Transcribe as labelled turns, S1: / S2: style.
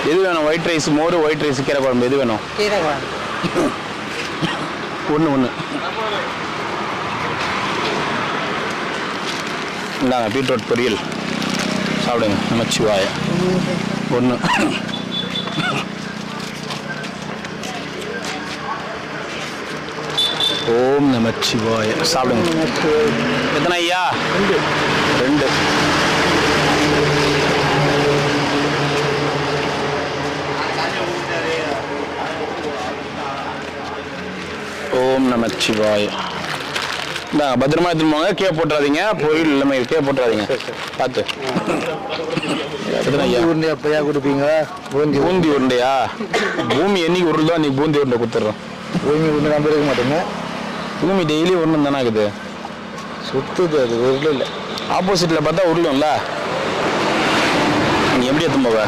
S1: எது வேணும்? White rice மோர், white rice கீரை குழம்பு எது வேணும்?
S2: கீரை குழம்பு
S1: ஒன்று இந்தாங்க. பீட்ரூட் பொரியல் சாப்பிடுங்க. நமச்சிவாய. ஒன்று. ஓம் நமச்சிவாய. சாப்பிடுங்க. எத்தனை ஐயா? 2. ஓம் நமச்சிவாய. பத்திரமா எடுத்துன்னு போங்க. கீழே போட்டுறாதீங்க. பொரியல் எல்லாமே கீழே போட்டுறாதீங்க. பார்த்து.
S2: உருண்டையா பையா கொடுப்பீங்க?
S1: பூந்தி உருண்டையா? பூமி என்னைக்கு உருண்டோ அன்னைக்கு பூந்தி உருண்டை கொடுத்துட்றோம்.
S2: பூமி உருண்டை நம்ப இருக்க மாட்டேங்க.
S1: பூமி டெய்லி உருண்டு தானே இருக்குது.
S2: சுத்துது அது உருள் இல்லை.
S1: ஆப்போசிட்டில் பார்த்தா உருளும்ல. நீ எப்படி எடுத்து போவ?